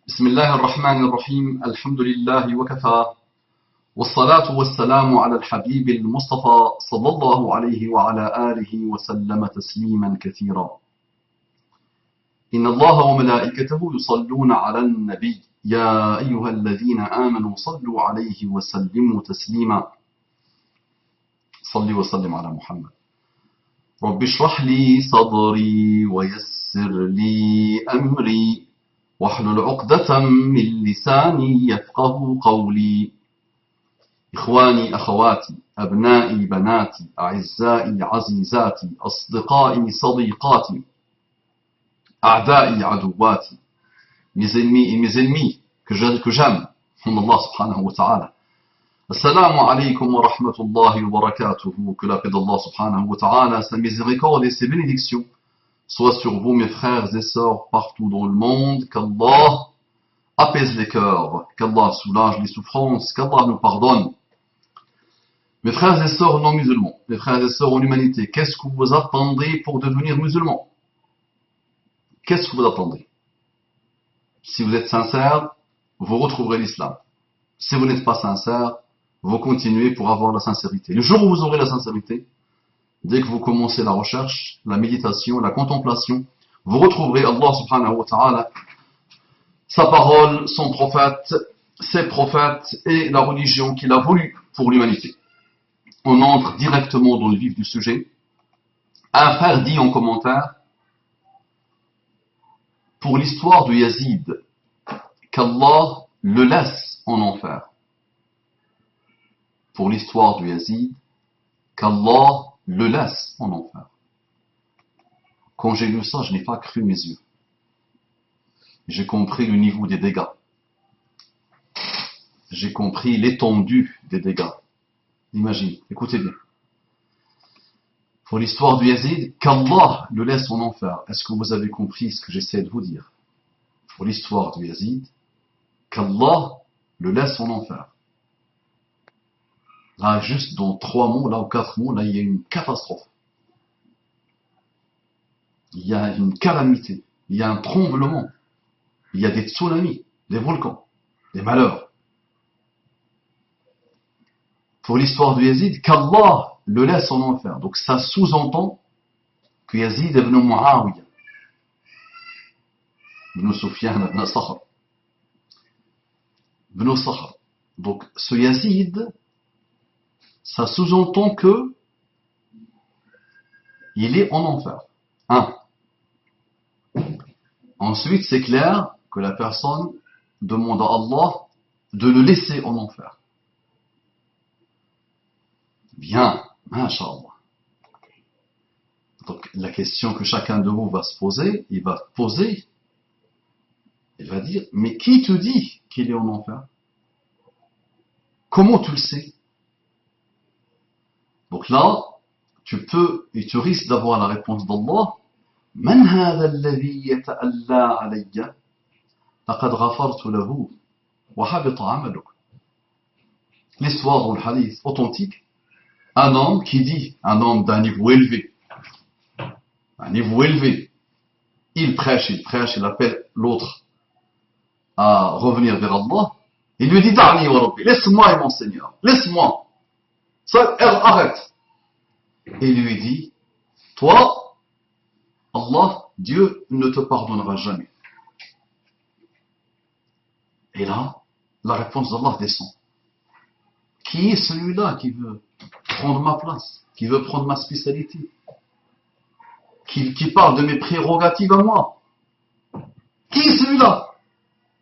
بسم الله الرحمن الرحيم الحمد لله وكفى والصلاة والسلام على الحبيب المصطفى صلى الله عليه وعلى آله وسلم تسليما كثيرا إن الله وملائكته يصلون على النبي يا أيها الذين آمنوا صلوا عليه وسلموا تسليما صل وسلم على محمد رب اشرح لي صدري ويسر لي أمري واحلل عقدة من لساني يفقه قولي إخواني أخواتي أبنائي بناتي أعزائي عزيزاتي أصدقائي صديقاتي أعدائي عدواتي mes ennemis que j'aime en Allah subhanahu wa ta'ala. Assalamu alaikum wa rahmatullahi wa barakatuhu. Que la paix d'Allah subhanahu wa ta'ala, sa miséricorde et ses bénédictions soient sur vous mes frères et sœurs partout dans le monde. Qu'Allah apaise les cœurs, qu'Allah soulage les souffrances, qu'Allah nous pardonne. Mes frères et sœurs non musulmans, mes frères et sœurs en humanité, qu'est-ce que vous attendez pour devenir musulmans? Qu'est-ce que vous attendez? Si vous êtes sincère, vous retrouverez l'islam. Si vous n'êtes pas sincère, vous continuez pour avoir la sincérité. Le jour où vous aurez la sincérité, dès que vous commencez la recherche, la méditation, la contemplation, vous retrouverez Allah subhanahu wa ta'ala, sa parole, son prophète, ses prophètes et la religion qu'il a voulu pour l'humanité. On entre directement dans le vif du sujet. Un frère dit en commentaire, pour l'histoire de Yazid, qu'Allah le laisse en enfer. Pour l'histoire de Yazid, qu'Allah le laisse en enfer. Quand j'ai lu ça, je n'ai pas cru mes yeux. J'ai compris le niveau des dégâts. J'ai compris l'étendue des dégâts. Imagine, écoutez bien. Pour l'histoire du Yazid, qu'Allah le laisse en enfer. Est-ce que vous avez compris ce que j'essaie de vous dire? Pour l'histoire du Yazid, qu'Allah le laisse en enfer. Là, juste dans 3 mots, là, ou 4 mots, là, il y a une catastrophe. Il y a une calamité. Il y a un tremblement. Il y a des tsunamis, des volcans, des malheurs. Pour l'histoire du Yazid, qu'Allah le laisse en enfer. Donc ça sous-entend que Yazid ibn Muawiyah, ibn Sufyan ibn Sakhr, ibn Sakhr. Donc ce Yazid, ça sous-entend que il est en enfer. Ensuite, c'est clair que la personne demande à Allah de le laisser en enfer. Bien, masha'Allah. Donc la question que chacun de vous va se poser, il va dire, mais qui te dit qu'il est en enfer? Comment tu le sais? Donc là, tu risques d'avoir la réponse d'Allah. Man hadha alladhi yata'alla alayya laqad ghafartu lahu wa habita 'amaluk. L'histoire dans le hadith authentique, un homme qui dit, un homme d'un niveau élevé, il prêche, il appelle l'autre à revenir vers Allah, il lui dit, Da'ni wa Rabbi, laisse-moi et mon Seigneur, laisse-moi, ça, arrête. Et il lui dit, toi, Allah, Dieu ne te pardonnera jamais. Et là, la réponse d'Allah descend. Qui est celui-là qui veut prendre ma place, qui veut prendre ma spécialité, qui parle de mes prérogatives à moi? Qui est celui-là?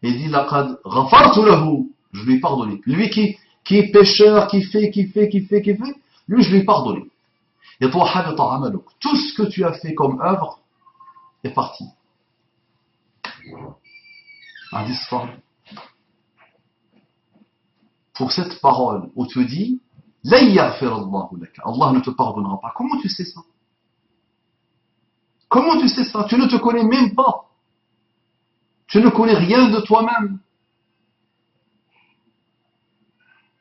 Il dit, laqad ghafartu lahu, je lui ai pardonné. Lui qui est pécheur, qui fait, lui je lui ai pardonné. Et toi, habita amaluk, tout ce que tu as fait comme œuvre est parti. Indisparable. Pour cette parole où tu dis, Allah ne te pardonnera pas. Comment tu sais ça? Comment tu sais ça? Tu ne te connais même pas. Tu ne connais rien de toi-même.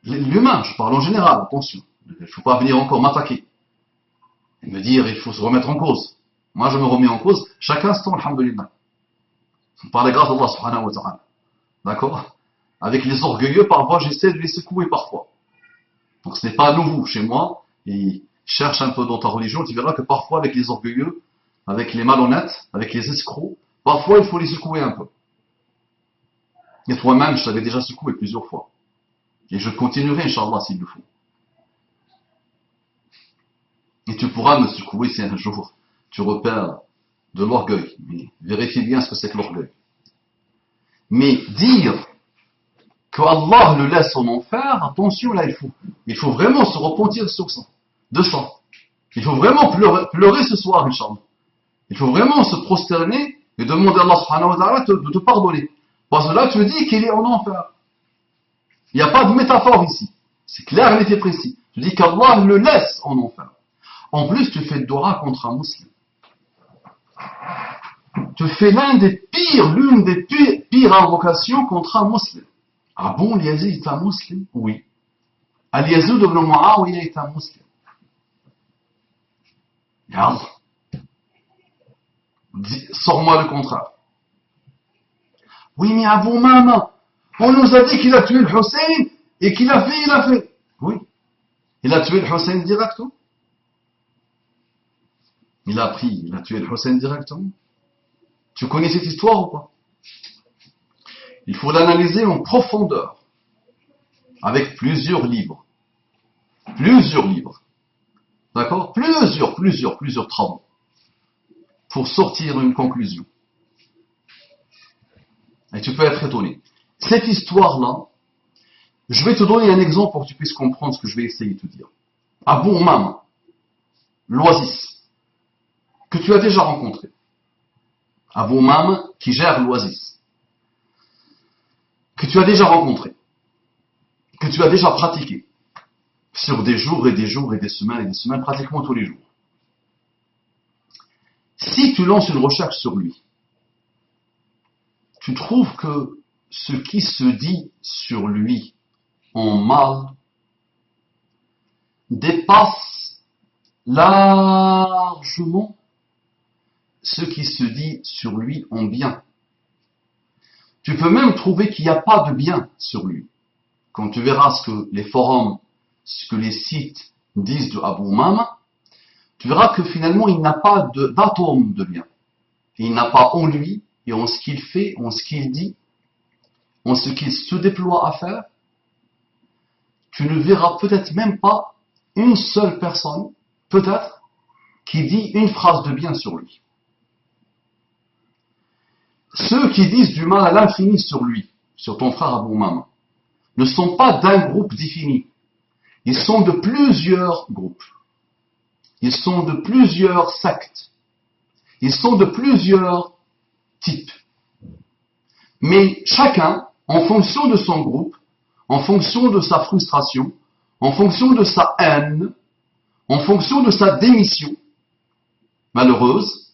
L'humain, je parle en général, attention. Il ne faut pas venir encore m'attaquer. Et me dire, il faut se remettre en cause. Moi, je me remets en cause chaque instant, alhamdulillah. Par la grâce d'Allah subhanahu wa ta'ala. D'accord? Avec les orgueilleux, parfois, j'essaie de les secouer parfois. Donc ce n'est pas nouveau chez moi. Et cherche un peu dans ta religion, tu verras que parfois, avec les orgueilleux, avec les malhonnêtes, avec les escrocs, parfois, il faut les secouer un peu. Et toi-même, je t'avais déjà secoué plusieurs fois. Et je continuerai, Inch'Allah, s'il le faut. Et tu pourras me secouer si un jour tu repères de l'orgueil. Mais vérifie bien ce que c'est que l'orgueil. Mais dire que Allah le laisse en enfer, attention là, il faut vraiment se repentir sur ça, de ça. Il faut vraiment pleurer ce soir, Inch'Allah. Il faut vraiment se prosterner et demander à Allah subhanahu wa ta'ala de te pardonner. Parce que là, tu dis qu'il est en enfer. Il n'y a pas de métaphore ici. C'est clair, il était précis. Tu dis qu'Allah le laisse en enfer. En plus, tu fais dua contre un musulman. Tu fais l'une des pires invocations contre un musulman. Ah bon, Yazid est un musulman? Oui. Al-Yazid ibn Muawiyah est un musulman. Ya Allah. Sors-moi le contraire. Oui, mais Abu Mama, on nous a dit qu'il a tué le Hussein et qu'il a fait. Oui. Il a tué le Hussein directement. Il a tué le Hussein directement. Tu connais cette histoire ou pas? Il faut l'analyser en profondeur, avec plusieurs livres. D'accord? Plusieurs travaux, pour sortir une conclusion. Et tu peux être étonné. Cette histoire-là, je vais te donner un exemple pour que tu puisses comprendre ce que je vais essayer de te dire. Abu Umama, l'Oasis, que tu as déjà rencontré. Abu Umama, qui gère l'Oasis, que tu as déjà rencontré, que tu as déjà pratiqué, sur des jours et des jours et des semaines, pratiquement tous les jours. Si tu lances une recherche sur lui, tu trouves que ce qui se dit sur lui en mal dépasse largement ce qui se dit sur lui en bien. Tu peux même trouver qu'il n'y a pas de bien sur lui. Quand tu verras ce que les forums, ce que les sites disent de Abu Umama, tu verras que finalement il n'a pas d'atome de bien. Il n'a pas en lui et en ce qu'il fait, en ce qu'il dit, en ce qu'il se déploie à faire. Tu ne verras peut-être même pas une seule personne, peut-être, qui dit une phrase de bien sur lui. Ceux qui disent du mal à l'infini sur lui, sur ton frère Abu Umama, ne sont pas d'un groupe défini. Ils sont de plusieurs groupes. Ils sont de plusieurs sectes. Ils sont de plusieurs types. Mais chacun, en fonction de son groupe, en fonction de sa frustration, en fonction de sa haine, en fonction de sa démission malheureuse,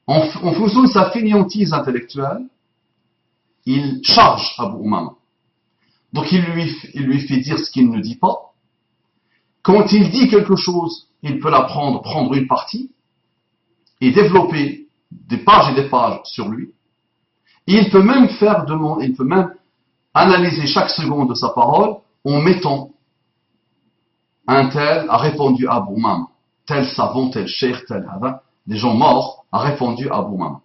en fonction de sa fainéantise intellectuelle, il charge Abu Umama. Donc il lui fait dire ce qu'il ne dit pas. Quand il dit quelque chose, il peut prendre une partie et développer des pages et des pages sur lui. Et il peut même il peut même analyser chaque seconde de sa parole en mettant un tel a répondu à Abu Umama, tel savant, tel cheikh, tel hada, des gens morts a répondu à Abu Umama.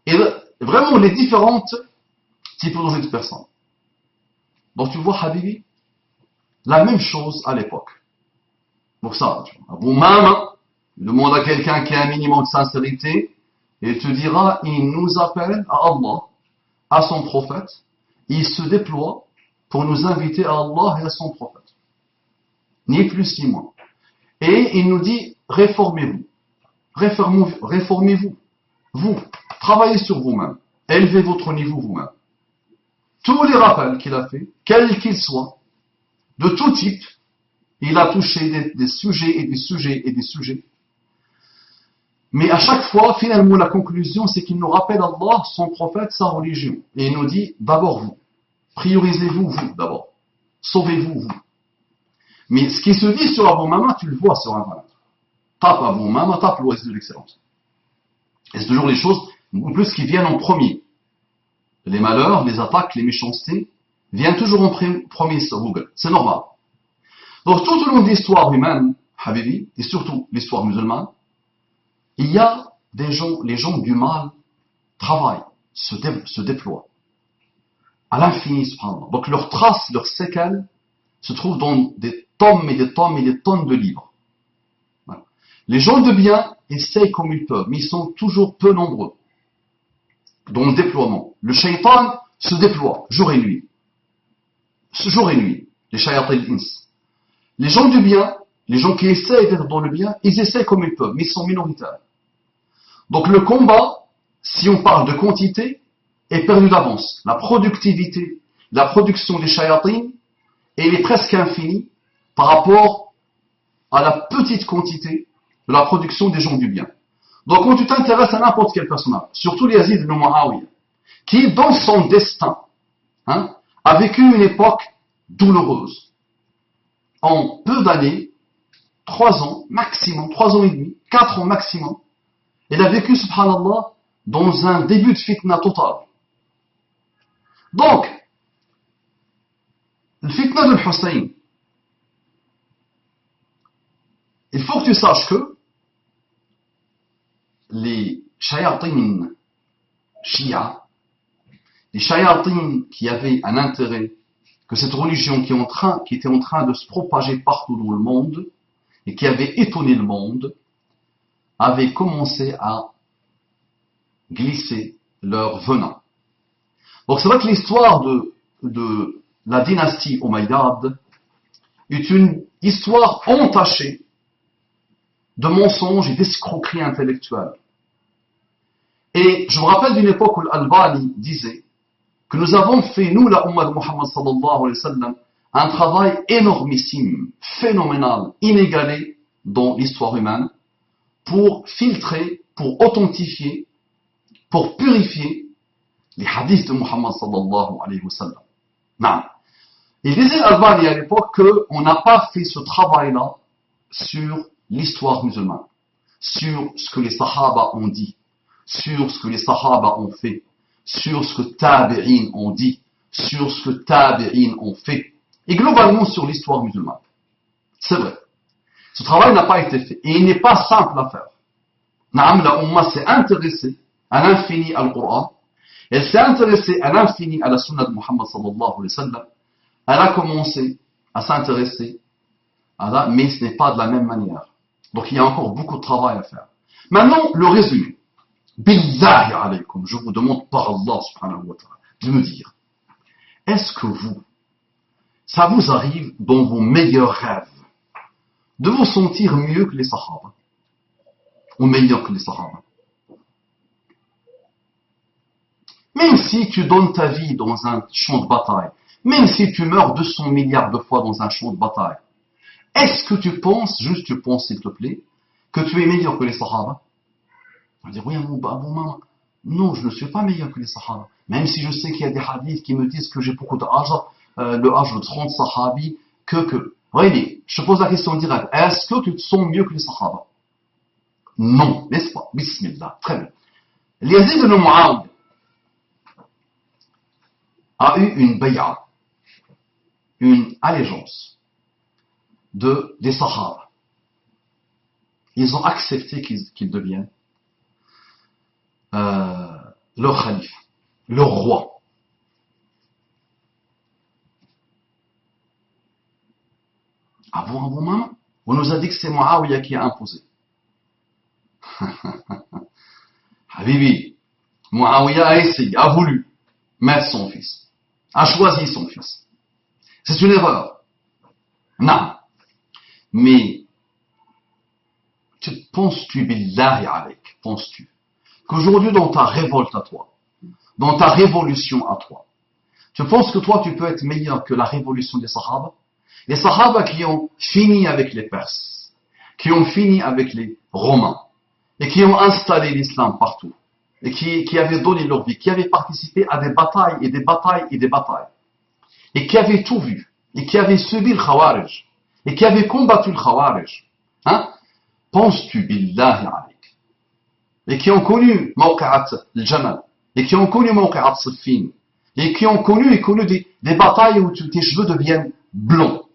Et vraiment les différentes typologies de personnes. Donc tu vois, Habibi, la même chose à l'époque. Pour ça, Abu Umama demande à quelqu'un qui a un minimum de sincérité et te dira, il nous appelle à Allah, à son prophète, il se déploie pour nous inviter à Allah et à son prophète. Ni plus ni moins. Et il nous dit, réformez-vous. Réformez-vous. Vous, travaillez sur vous-même. Élevez votre niveau vous-même. Tous les rappels qu'il a fait, quels qu'ils soient, de tout type, il a touché des sujets et des sujets et des sujets. Mais à chaque fois, finalement, la conclusion, c'est qu'il nous rappelle Allah, son prophète, sa religion. Et il nous dit, d'abord vous. Priorisez-vous, vous, d'abord. Sauvez-vous, vous. Mais ce qui se dit sur Abu Umama, tu le vois sur Internet. Tape Abu Umama, tape l'Oasis de l'excellence. Et c'est toujours les choses, en plus, qui viennent en premier. les malheurs, les attaques, les méchancetés viennent toujours en premier sur Google. C'est normal. Donc tout au long de l'histoire humaine, Habibi, et surtout l'histoire musulmane, il y a des gens, les gens du mal travaillent, se déploient à l'infini, subhanallah. Donc leurs traces, leurs séquelles se trouvent dans des tomes et des tomes et des tonnes de livres. Voilà. Les gens de bien essayent comme ils peuvent, mais ils sont toujours peu nombreux dans le déploiement. Le shaitan se déploie jour et nuit. Jour et nuit, les shayatin ins. Les gens du bien, les gens qui essayent d'être dans le bien, ils essayent comme ils peuvent, mais ils sont minoritaires. Donc le combat, si on parle de quantité, est perdu d'avance. La productivité, la production des shayatin, elle est presque infinie par rapport à la petite quantité de la production des gens du bien. Donc quand tu t'intéresses à n'importe quel personnage, surtout les Yazid ibn Muawiyah, qui dans son destin a vécu une époque douloureuse. En peu d'années, 3 ans maximum, 3 ans et demi, 4 ans maximum, il a vécu, subhanallah, dans un début de fitna total. Donc, le fitna de Hussein, il faut que tu saches que les shayatin shia, les shayatin qui avaient un intérêt, que cette religion qui était en train de se propager partout dans le monde, et qui avait étonné le monde, avait commencé à glisser leur venin. Donc c'est vrai que l'histoire de la dynastie Omeyyade est une histoire entachée de mensonges et d'escroqueries intellectuelles. Et je me rappelle d'une époque où Al-Albani disait que nous avons fait, nous, la Ummah de Muhammad sallallahu alayhi wa sallam, un travail énormissime, phénoménal, inégalé dans l'histoire humaine, pour filtrer, pour authentifier, pour purifier les hadiths de Muhammad sallallahu alayhi wa sallam. Non. Il disait Al-Albani à l'époque qu'on n'a pas fait ce travail-là sur l'histoire musulmane, sur ce que les Sahaba ont dit, sur ce que les Sahaba ont fait, sur ce que Tabi'in ont dit, sur ce que Tabi'in ont fait, et globalement sur l'histoire musulmane. C'est vrai. Ce travail n'a pas été fait, et il n'est pas simple à faire. Naam, la Ummah s'est intéressée à l'infini à l'Qur'an, elle s'est intéressée à l'infini à la Sunna de Muhammad sallallahu alayhi wa sallam, elle a commencé à s'intéresser à là, mais ce n'est pas de la même manière. Donc il y a encore beaucoup de travail à faire. Maintenant, le résumé. Billahi alaykum, je vous demande par Allah subhanahu wa ta'ala de me dire, est-ce que vous, ça vous arrive dans vos meilleurs rêves de vous sentir mieux que les Sahaba, ou meilleur que les Sahaba? Même si tu donnes ta vie dans un champ de bataille, même si tu meurs 200 milliards de fois dans un champ de bataille, est-ce que tu penses, juste tu penses s'il te plaît, que tu es meilleur que les Sahaba? On va dire, oui, bon maman, non, je ne suis pas meilleur que les Sahaba. Même si je sais qu'il y a des hadiths qui me disent que j'ai beaucoup d'âge, le âge de 30 Sahabi, que. Oui, mais je te pose la question directe. Est-ce que tu te sens mieux que les Sahaba? Non, n'est-ce pas? Bismillah, très bien. Yazid ibn Muawiyah a eu une bay'a, une allégeance des Sahaba. Ils ont accepté qu'ils deviennent leur khalife, leur roi. Ah bon, maman? On nous a dit que c'est Muawiyah qui a imposé. Habibi, Muawiyah a essayé, a voulu mettre son fils, a choisi son fils. C'est une erreur. Non. Mais, penses-tu, billahi alayk, penses-tu, qu'aujourd'hui dans ta révolte à toi, dans ta révolution à toi, tu penses que toi tu peux être meilleur que la révolution des Sahaba? Les Sahaba qui ont fini avec les Perses, qui ont fini avec les Romains, et qui ont installé l'islam partout, et qui avaient donné leur vie, qui avaient participé à des batailles et des batailles et des batailles, et qui avaient tout vu, et qui avaient subi le Khawarij, et qui avaient combattu le Khawarij, penses-tu, billahi alayk, et qui ont connu Mawqa'at al-Jamal, et qui ont connu Mawqi'at Siffin, et qui ont connu des batailles où tes cheveux deviennent blonds.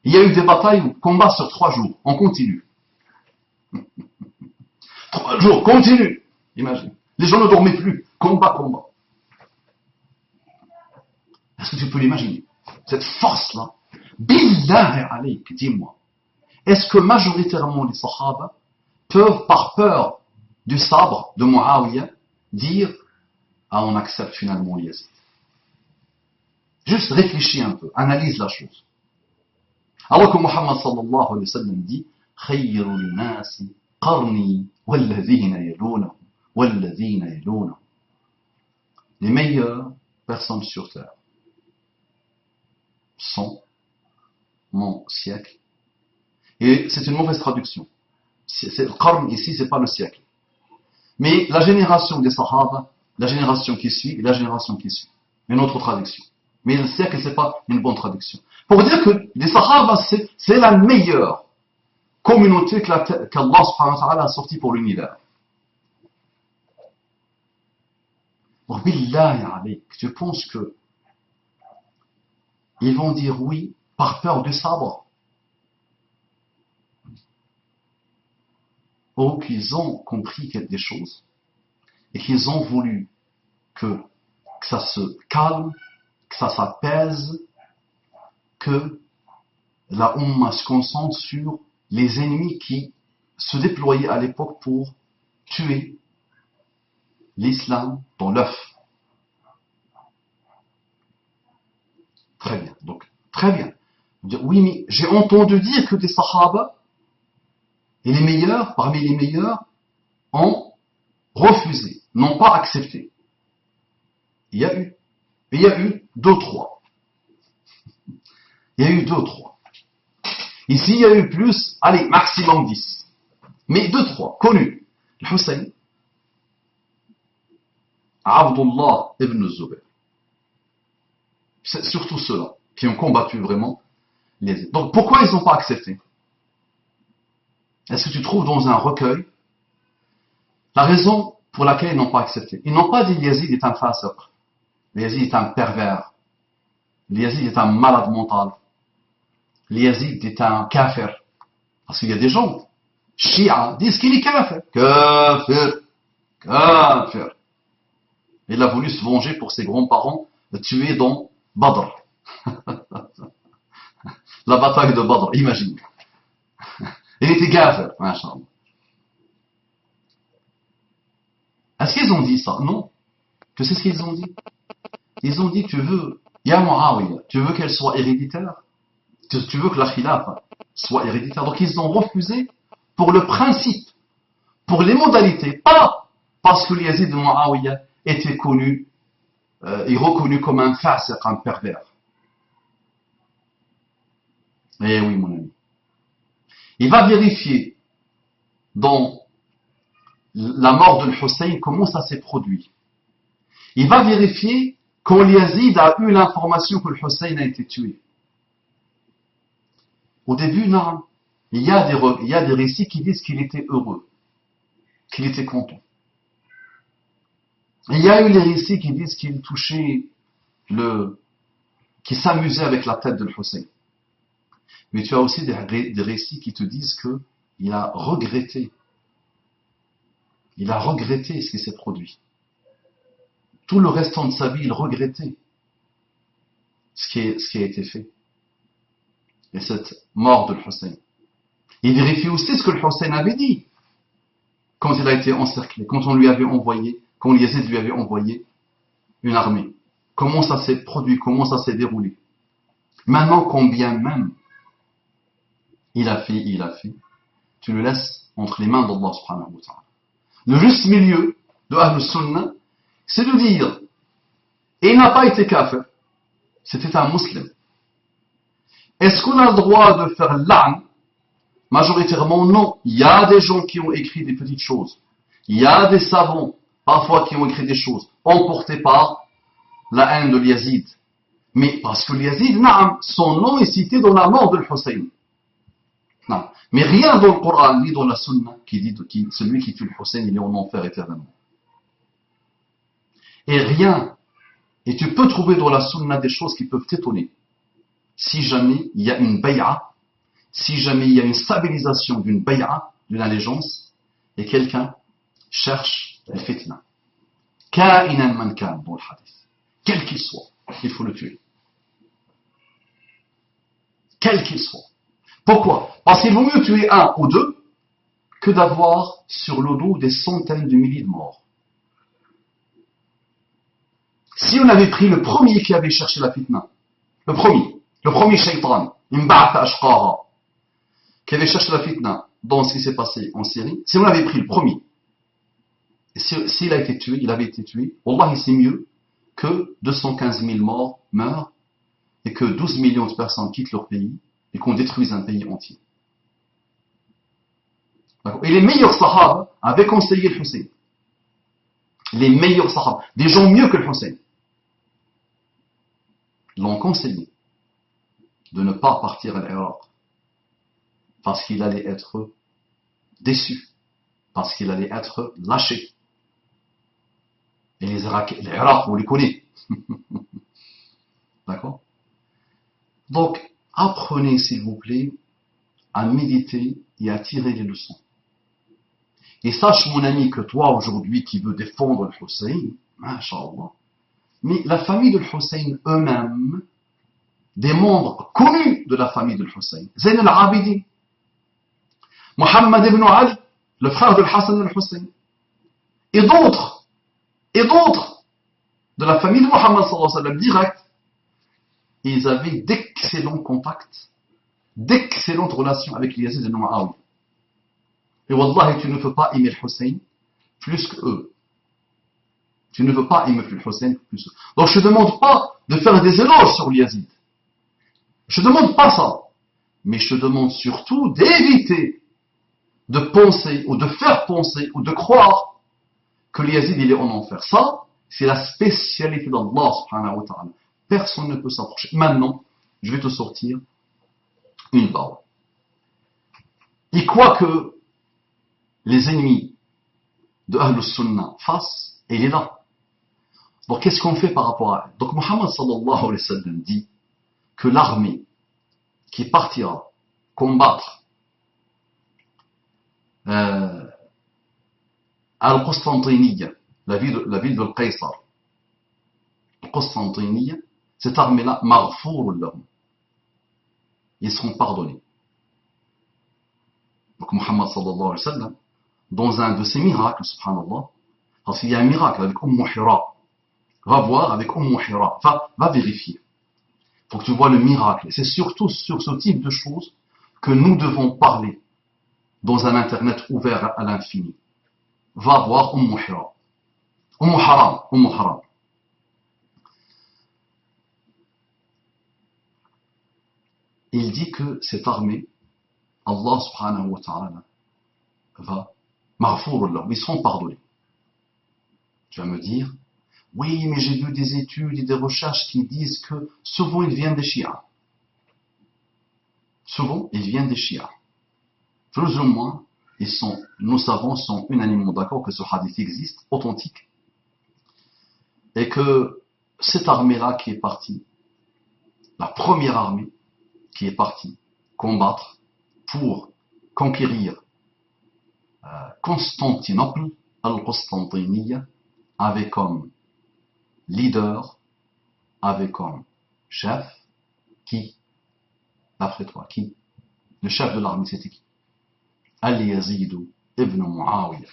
Il y a eu des batailles où combat sur 3 jours, on continue. 3 jours, continue. Imagine. Les gens ne dormaient plus. Combat. Est-ce que tu peux l'imaginer? Cette force-là. Billahi alayk, dis-moi. Est-ce que majoritairement les Sahaba peuvent, par peur du sabre de Muawiyah, dire ah, on accepte finalement Yazid? Juste réfléchis un peu, analyse la chose. Alors que Muhammad sallallahu alayhi wa sallam dit Khayrul nasi qarni walladhina yalunahum walladhina yalunahum. Les meilleures personnes sur terre sont mon siècle. Et c'est une mauvaise traduction. Le qarn ici, c'est pas le siècle. Mais la génération des Sahaba, la génération qui suit et la génération qui suit. Une autre traduction. Mais le siècle, c'est pas une bonne traduction. Pour dire que les Sahaba, c'est la meilleure communauté qu'Allah subhanahu wa ta'ala a sortie pour l'univers. Billahi alayk, tu penses que ils vont dire oui par peur du sabre? Ou qu'ils ont compris des choses et qu'ils ont voulu que ça se calme, que ça s'apaise, que la Ummah se concentre sur les ennemis qui se déployaient à l'époque pour tuer l'islam dans l'œuf. Très bien. Donc, très bien. Oui, mais j'ai entendu dire que des Sahaba, et les meilleurs, parmi les meilleurs, ont refusé, n'ont pas accepté. Il y a eu 2-3. Il y a eu 2-3. Ici, il y a eu plus, allez, maximum 10. Mais 2-3, connus. Le Hussein, Abdullah ibn Zubayr. C'est surtout ceux-là qui ont combattu vraiment les. Donc pourquoi ils n'ont pas accepté? Est-ce que tu trouves dans un recueil la raison pour laquelle ils n'ont pas accepté? Ils n'ont pas dit Yazid est un fasiq, Yazid est un pervers, Yazid est un malade mental, Yazid est un kafir. Parce qu'il y a des gens, Shia, disent qu'il est kafir. Kafir. Il a voulu se venger pour ses grands-parents tués dans Badr. La bataille de Badr, imagine. Il était kafir, machallah. Est-ce qu'ils ont dit ça? Non. Tu sais ce qu'ils ont dit? Ils ont dit, tu veux, Ya Muawiyah, tu veux qu'elle soit héréditaire? Tu veux que la khilafa soit héréditaire? Donc ils ont refusé pour le principe, pour les modalités, pas parce que Yazid de Muawiyah était connu et reconnu comme un fasiq, un pervers. Eh oui, mon ami. Il va vérifier dans la mort de Hussein comment ça s'est produit. Il va vérifier quand Yazid a eu l'information que le Hussein a été tué. Au début, non. Il y a des récits qui disent qu'il était heureux, qu'il était content. Il y a eu les récits qui disent qu'il touchait qu'il s'amusait avec la tête de Hussein. Mais tu as aussi des récits qui te disent qu'il a regretté. Il a regretté ce qui s'est produit. Tout le restant de sa vie, il regrettait ce qui a été fait. Et cette mort de Hussein. Il vérifie aussi ce que le Hussein avait dit quand il a été encerclé, quand Yazid lui avait envoyé une armée. Comment ça s'est produit, comment ça s'est déroulé. Maintenant, combien même il a fait, tu le laisses entre les mains d'Allah subhanahu wa ta'ala. Le juste milieu de Ahl Sunnah, c'est de dire, et il n'a pas été kafir, c'était un musulman. Est-ce qu'on a le droit de faire l'a'n? Majoritairement, non. Il y a des gens qui ont écrit des petites choses. Il y a des savants, parfois, qui ont écrit des choses, emportés par la haine de Yazid. Mais parce que Yazid, naam, son nom est cité dans la mort de Hussein. Non. Mais rien dans le Coran, ni dans la Sunna, qui dit que celui qui tue le Hussein, il est en enfer éternellement. Et rien. Et tu peux trouver dans la sunna des choses qui peuvent t'étonner. Si jamais il y a une bay'a, si jamais il y a une stabilisation d'une bay'a, d'une allégeance, et quelqu'un cherche le fitna. Ka'inan man kan dans le hadith. Quel qu'il soit, il faut le tuer. Quel qu'il soit. Pourquoi? Parce qu'il vaut mieux tuer un ou deux que d'avoir sur le dos des centaines de milliers de morts. Si on avait pris le premier qui avait cherché la fitna, le premier shaitan, imba'atha ashqaha, qui avait cherché la fitna dans ce qui s'est passé en Syrie, si on avait pris le premier, s'il a été tué, il avait été tué, Wallah, c'est mieux que 215 000 morts meurent et que 12 millions de personnes quittent leur pays et qu'on détruise un pays entier. Et les meilleurs sahaba avaient conseillé le Hussein. Les meilleurs sahaba, des gens mieux que le Hussein, l'ont conseillé de ne pas partir à l'Irak parce qu'il allait être déçu, parce qu'il allait être lâché. Et les Irak, on les connaît. D'accord? Donc, apprenez, s'il vous plaît, à méditer et à tirer les leçons. Et sache, mon ami, que toi, aujourd'hui, qui veux défendre le Hussein, masha'Allah, mais la famille de Hussein eux-mêmes, des membres connus de la famille de Hussein, Zayn al-Abidin, Muhammad ibn Ali, le frère de Hassan al-Hussein, et d'autres de la famille de Muhammad sallallahu alayhi wa sallam, direct, ils avaient d'excellents contacts, d'excellentes relations avec les Yazid et Muawiyah. Et Wallahi, tu ne peux pas aimer le Hussein plus qu'eux. Tu ne veux pas aimer le Hussein plus qu'eux. Donc je ne te demande pas de faire des éloges sur les Yazid. Je ne te demande pas ça. Mais je te demande surtout d'éviter de penser ou de faire penser ou de croire que le Yazid il est en enfer. Ça, c'est la spécialité d'Allah subhanahu wa ta'ala. Personne ne peut s'approcher. Maintenant, je vais te sortir une parole. Et quoi que les ennemis de Ahlus Sunnah fassent, il est là. Donc qu'est-ce qu'on fait par rapport à elle? Donc Muhammad sallallahu alayhi wa sallam dit que l'armée qui partira combattre Al-Qustantiniya, la ville de Qaysar, Al-Qustantiniya, cette armée-là, maghfour lahum, ils seront pardonnés. Donc Muhammad sallallahu alayhi wa sallam, dans un de ses miracles, subhanallah, parce qu'il y a un miracle avec Hira, va voir avec Hira, va vérifier. Il faut que tu vois le miracle. C'est surtout sur ce type de choses que nous devons parler dans un internet ouvert à l'infini. Va voir Hira. Haram. Il dit que cette armée, Allah subhanahu wa ta'ala, va maghfour lahum, ils seront pardonnés. Tu vas me dire, oui, mais j'ai vu des études et des recherches qui disent que souvent ils viennent des chiites. Souvent, ils viennent des chiites. Plus ou moins, nos savants sont unanimement d'accord que ce hadith existe, authentique, et que cette armée-là qui est partie, la première armée qui est partie combattre pour conquérir Constantinople, Al-Qustantiniya, avait comme leader, avait comme chef, qui? D'après toi, qui? Le chef de l'armée, c'était qui? Al-Yazid ibn Muawiyah.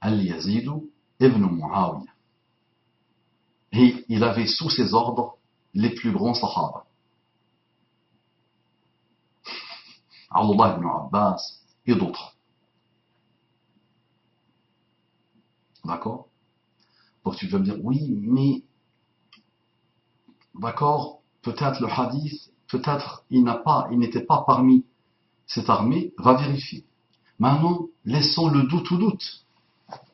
Al-Yazid ibn Muawiyah. Et il avait sous ses ordres les plus grands sahaba. Abdullah ibn Abbas et d'autres. D'accord? Donc tu vas me dire, oui, mais d'accord, peut-être le hadith, peut-être il n'était pas parmi cette armée, va vérifier. Maintenant, laissons le doute au doute.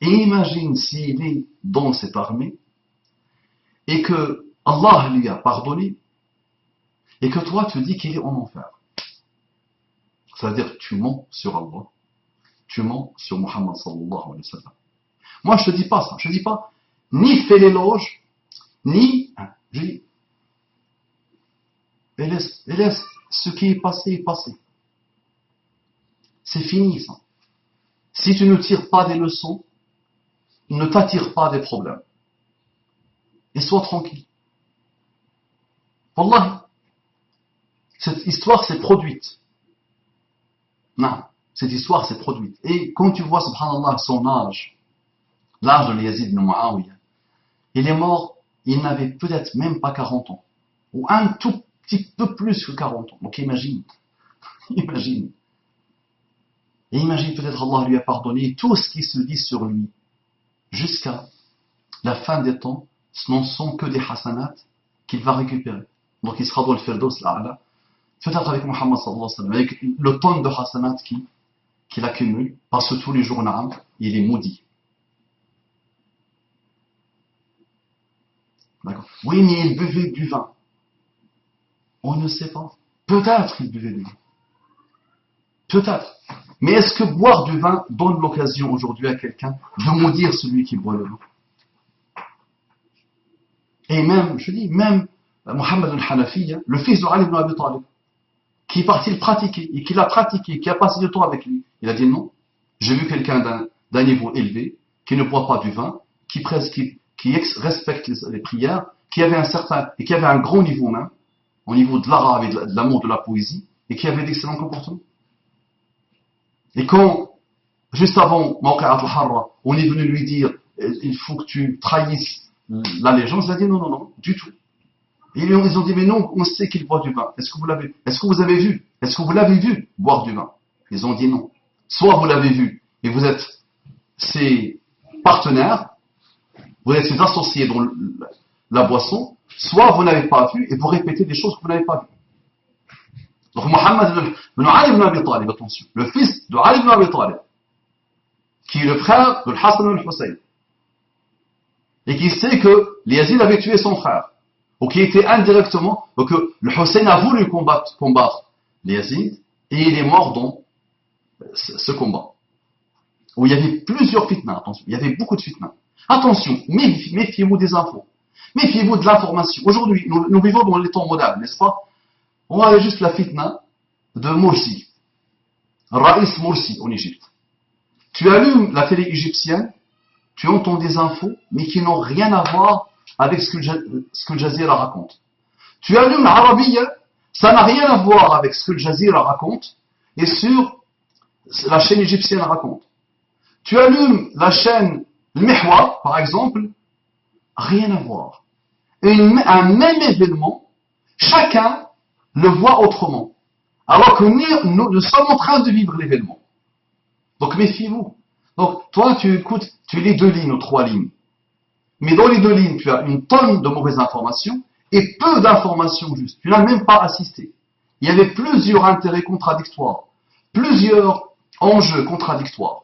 Et imagine s'il est dans cette armée et que Allah lui a pardonné et que toi tu dis qu'il est en enfer. C'est-à-dire tu mens sur Allah, tu mens sur Muhammad sallallahu alayhi wa sallam. Moi, je te dis pas ça. Je te dis pas, ni fais l'éloge, ni, je dis, et laisse ce qui est passé est passé. C'est fini, ça. Si tu ne tires pas des leçons, ne t'attire pas des problèmes. Et sois tranquille. Wallah, cette histoire s'est produite. Non, cette histoire s'est produite. Et quand tu vois, subhanallah, son âge, l'âge de Yazid ibn Muawiyah, il est mort, il n'avait peut-être même pas 40 ans. Ou un tout petit peu plus que 40 ans. Donc imagine. Imagine. Et imagine peut-être Allah lui a pardonné tout ce qui se dit sur lui. Jusqu'à la fin des temps, ce ne sont que des hasanats qu'il va récupérer. Donc il sera dans le Firdaus l'A'la. Peut-être avec Muhammad sallallahu alayhi wa sallam, avec le tonne de hasanat qu'il accumule, parce que tous les jours, il est maudit. D'accord. Oui, mais il buvait du vin. On ne sait pas. Peut-être qu'il buvait du vin. Peut-être. Mais est-ce que boire du vin donne l'occasion aujourd'hui à quelqu'un de maudire celui qui boit le vin? Et même, je dis, même Mohammed al-Hanafiya, le fils de Ali ibn Abi Talib, qui est parti le pratiquer, et qui l'a pratiqué, qui a passé du temps avec lui, il a dit non, j'ai vu quelqu'un d'un niveau élevé, qui ne boit pas du vin, qui respecte les prières, qui avait un grand niveau même, au niveau de l'arabe et de l'amour de la poésie, et qui avait d'excellents comportements. Et quand, juste avant Mawqi'at al-Harra, on est venu lui dire, il faut que tu trahisses l'allégeance, il a dit non, du tout. Et ils ont dit, mais non, on sait qu'il boit du vin. Est-ce que vous avez vu? Est-ce que vous l'avez vu boire du vin? Ils ont dit non. Soit vous l'avez vu, et vous êtes ses partenaires, vous êtes ses associés dans la boisson, soit vous n'avez pas vu, et vous répétez des choses que vous n'avez pas vues. Donc Mohammed ibn Ali ibn Abi Talib, attention, le fils de Ali ibn Abi Talib, qui est le frère de Hassan al-Hussein, et qui sait que Yazid avait tué son frère, ou qui était indirectement, ou que le Hussein a voulu combattre Yazid, et il est mort dans ce combat. Où il y avait plusieurs fitnas, attention, il y avait beaucoup de fitnas. Attention, méfiez-vous des infos, méfiez-vous de l'information. Aujourd'hui, nous vivons dans les temps modernes, n'est-ce pas? On a juste la fitna de Morsi, Raïs Morsi en Égypte. Tu allumes la télé égyptienne, tu entends des infos, mais qui n'ont rien à voir avec ce que le Jazeera raconte. Tu allumes Arabiya, ça n'a rien à voir avec ce que le Jazeera raconte, et sur la chaîne égyptienne raconte. Tu allumes la chaîne Mihwar, par exemple, rien à voir. Un même événement, chacun le voit autrement. Alors que nous sommes en train de vivre l'événement. Donc méfiez-vous. Donc toi, tu lis 2 lignes ou 3 lignes. Mais dans les 2 lignes, tu as une tonne de mauvaises informations et peu d'informations justes. Tu n'as même pas assisté. Il y avait plusieurs intérêts contradictoires, plusieurs enjeux contradictoires.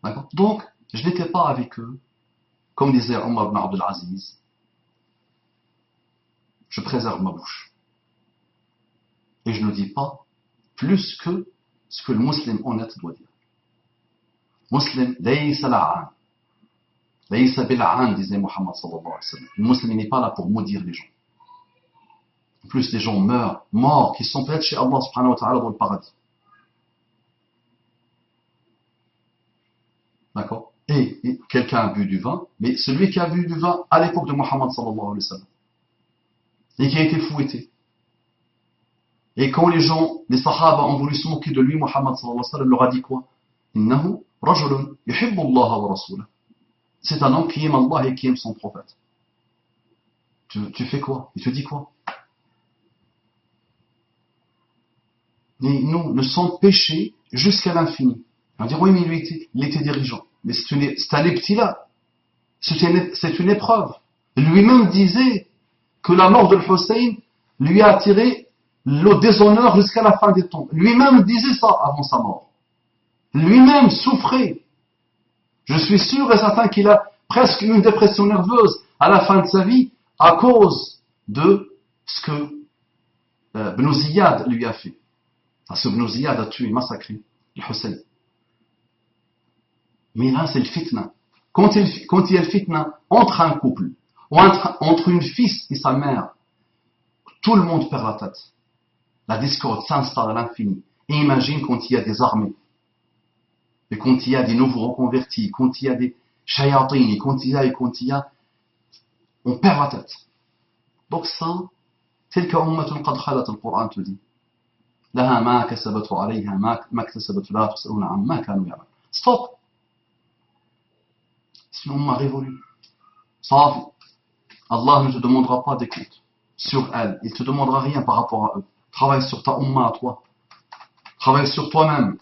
D'accord? Donc, je n'étais pas avec eux, comme disait Omar ibn Abdul Aziz. Je préserve ma bouche. Et je ne dis pas plus que ce que le musulman honnête doit dire. Muslim, laysa la'an. Laysa bil'an, disait Muhammad sallallahu alayhi wa sallam. Le musulman n'est pas là pour maudire les gens. En plus, les gens meurent, morts, qui sont peut-être chez Allah subhanahu wa ta'ala dans le paradis. D'accord? Et quelqu'un a bu du vin, mais celui qui a bu du vin à l'époque de Muhammad sallallahu alayhi wa sallam, et qui a été fouetté. Et quand les Sahaba ont voulu se moquer de lui, Muhammad sallallahu alayhi wa sallam leur a dit quoi? Innahu rajulun yuhibbu Allah wa rasulahu. C'est un homme qui aime Allah et qui aime son prophète. Tu fais quoi? Il te dit quoi? Mais nous ne sommes péchés jusqu'à l'infini. On va dire, oui, mais lui, il était dirigeant. Mais c'est un ébtila. C'est une épreuve. Lui-même disait que la mort de Hussein lui a attiré le déshonneur jusqu'à la fin des temps. Lui-même disait ça avant sa mort. Lui-même souffrait. Je suis sûr et certain qu'il a presque eu une dépression nerveuse à la fin de sa vie à cause de ce que Ibn Ziyad lui a fait. Parce que Ibn Ziyad a tué, massacré le Hussein. Mais là, c'est le fitna. Quand il y a le fitna entre un couple, ou entre une fils et sa mère, tout le monde perd la tête. La discorde s'installe à l'infini. Et imagine quand il y a des armées, et quand il y a des nouveaux reconvertis, quand il y a des shayatines, et quand il y a, on perd la tête. Donc ça, تلك أمة قد خلت القرآن te dit. لها ما كسبت وعليها ما اكتسبت لا تسألون عما كانوا يعملون. Stop. C'est une umma révolue. Safi. Allah ne te demandera pas des comptes sur elle. Il ne te demandera rien par rapport à eux. Travaille sur ta umma à toi. Travaille sur toi-même.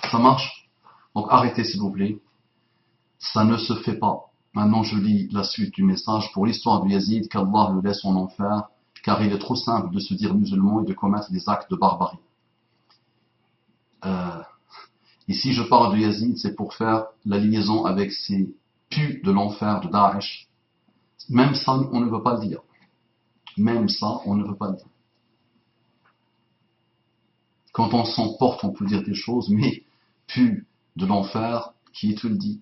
Ça marche? Donc arrêtez s'il vous plaît. Ça ne se fait pas. Maintenant je lis la suite du message pour l'histoire de Yazid, qu'Allah le laisse en enfer, car il est trop simple de se dire musulman et de commettre des actes de barbarie. Ici je parle de Yazid, c'est pour faire la liaison avec ces pus de l'enfer de Daesh. Même ça, on ne veut pas le dire. Même ça, on ne veut pas le dire. Quand on s'emporte, on peut dire des choses, mais pus de l'enfer, qui te le dit?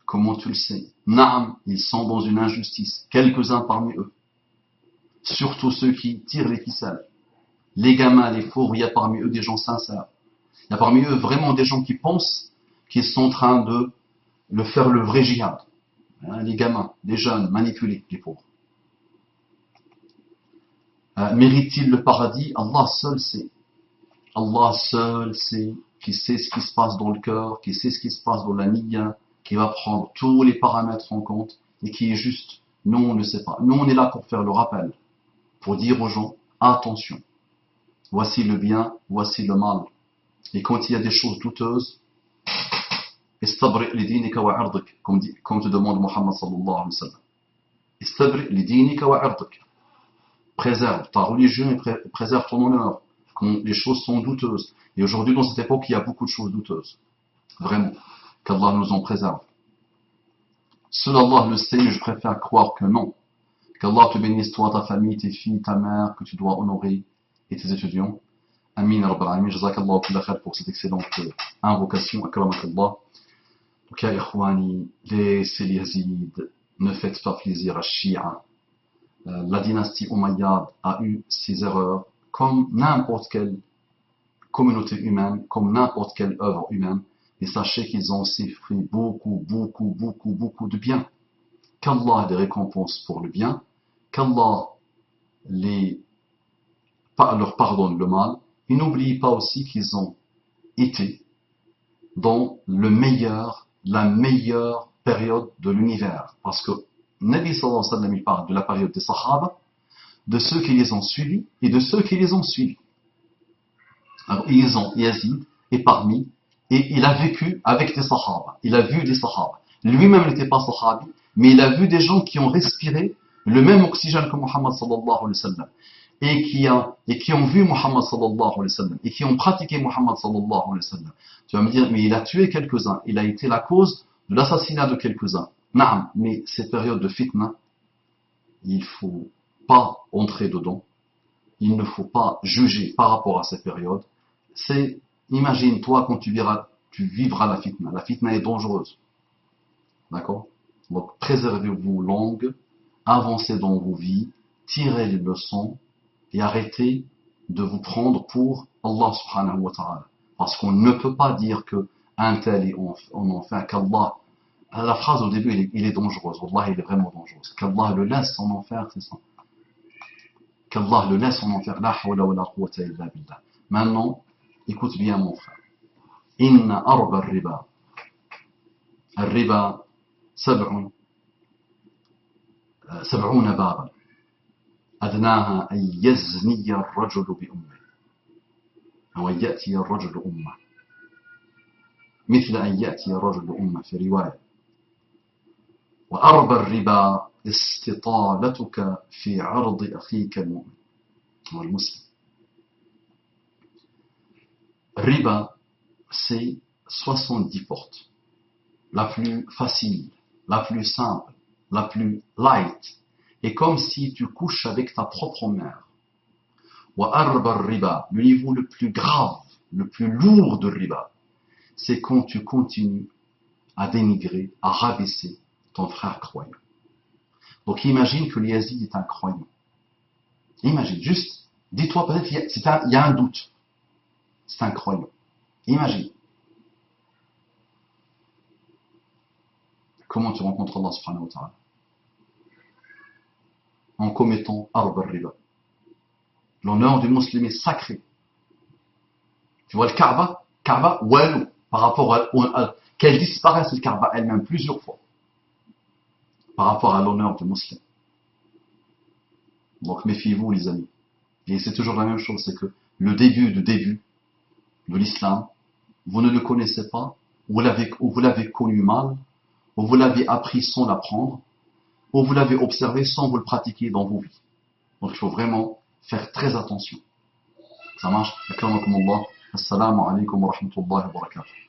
Comment tu le sais? Naam, ils sont dans une injustice. Quelques-uns parmi eux. Surtout ceux qui tirent les ficelles. Les gamins, les pauvres, il y a parmi eux des gens sincères. Il y a parmi eux vraiment des gens qui pensent qu'ils sont en train de faire le vrai djihad. Les gamins, les jeunes, manipulés, les pauvres. Mérite-t-il le paradis? Allah seul sait. Allah seul sait, qui sait ce qui se passe dans le cœur, qui sait ce qui se passe dans la niya, qui va prendre tous les paramètres en compte et qui est juste. Nous, on ne sait pas. Nous, on est là pour faire le rappel, pour dire aux gens, attention, voici le bien, voici le mal. Et quand il y a des choses douteuses, istabri' li dinika wa 'irdik, comme te demande Muhammad sallallahu alayhi wa sallam. Istabri' li dinika wa 'irdik. Préserve ta religion et préserve ton honneur. Quand les choses sont douteuses. Et aujourd'hui, dans cette époque, il y a beaucoup de choses douteuses. Vraiment. Qu'Allah nous en préserve. Seul Allah le sait, mais je préfère croire que non. Qu'Allah te bénisse, toi, ta famille, tes filles, ta mère, que tu dois honorer, et tes étudiants. Amin, Rabbal Alamin. Jazakallah kulla khair pour cette excellente invocation. Akramakallah. Donc, ya ikhwani, laissez les Yazid, ne faites pas plaisir à Shia. La dynastie Umayyad a eu ses erreurs, comme n'importe quelle communauté humaine, comme n'importe quelle œuvre humaine, et sachez qu'ils ont aussi fait beaucoup de bien. Qu'Allah les récompense pour le bien, qu'Allah leur pardonne le mal, et n'oubliez pas aussi qu'ils ont été dans la meilleure période de l'univers, parce que Nabi sallallahu alayhi wa sallam, il parle de la période des Sahaba, de ceux qui les ont suivis et de ceux qui les ont suivis. Alors, ils ont Yazid et parmi, et il a vécu avec des Sahaba. Il a vu des Sahaba. Lui-même n'était pas Sahabi, mais il a vu des gens qui ont respiré le même oxygène que Muhammad sallallahu alayhi wa sallam. Et qui ont vu Muhammad sallallahu alayhi wa sallam. Et qui ont pratiqué Muhammad sallallahu alayhi wa sallam. Tu vas me dire, mais il a tué quelques-uns. Il a été la cause de l'assassinat de quelques-uns. Naam, mais ces périodes de fitna, il ne faut pas entrer dedans. Il ne faut pas juger par rapport à ces périodes. Imagine toi quand tu vivras la fitna. La fitna est dangereuse. D'accord? Donc préservez vos langues, avancez dans vos vies, tirez les leçons et arrêtez de vous prendre pour Allah subhanahu wa ta'ala. Parce qu'on ne peut pas dire que un tel est en enfer, qu'Allah. La phrase au début, il est dangereuse. Wallah, il est vraiment dangereuse. Qu'Allah le laisse en enfer, c'est ça. Qu'Allah le laisse en enfer. La hawla wa la quwwata illa billah. Maintenant, écoute bien mon frère. Inna arba al-riba. Al-riba, sab'un baba. أدناها أن يزني الرجل بأمه أو يأتي الرجل أمه مثل أن يأتي الرجل أمه في رواية وأربى الربا استطالتك في عرض أخيك المؤمن والمسلم. Riba, c'est 70 portes. La plus facile, la plus simple, la plus light. Et comme si tu couches avec ta propre mère. Wa arba riba, le niveau le plus grave, le plus lourd de riba, c'est quand tu continues à dénigrer, à rabaisser ton frère croyant. Donc imagine que Yazid est un croyant. Imagine, juste, dis-toi peut-être qu'il y a un doute. C'est un croyant. Imagine. Comment tu rencontres Allah subhanahu wa ta'ala? En commettant arb al-riba. L'honneur du musulman est sacré. Tu vois le Kaaba, walou, par rapport qu'elle disparaisse le Kaaba elle-même plusieurs fois, par rapport à l'honneur du musulman. Donc méfiez-vous les amis. Et c'est toujours la même chose, c'est que le début de l'islam, vous ne le connaissez pas, ou vous l'avez connu mal, ou vous l'avez appris sans l'apprendre, ou vous l'avez observé sans vous le pratiquer dans vos vies. Donc il faut vraiment faire très attention. Ça marche? Akramakumullah. Assalamu alaikum wa rahmatullahi wa barakatuh.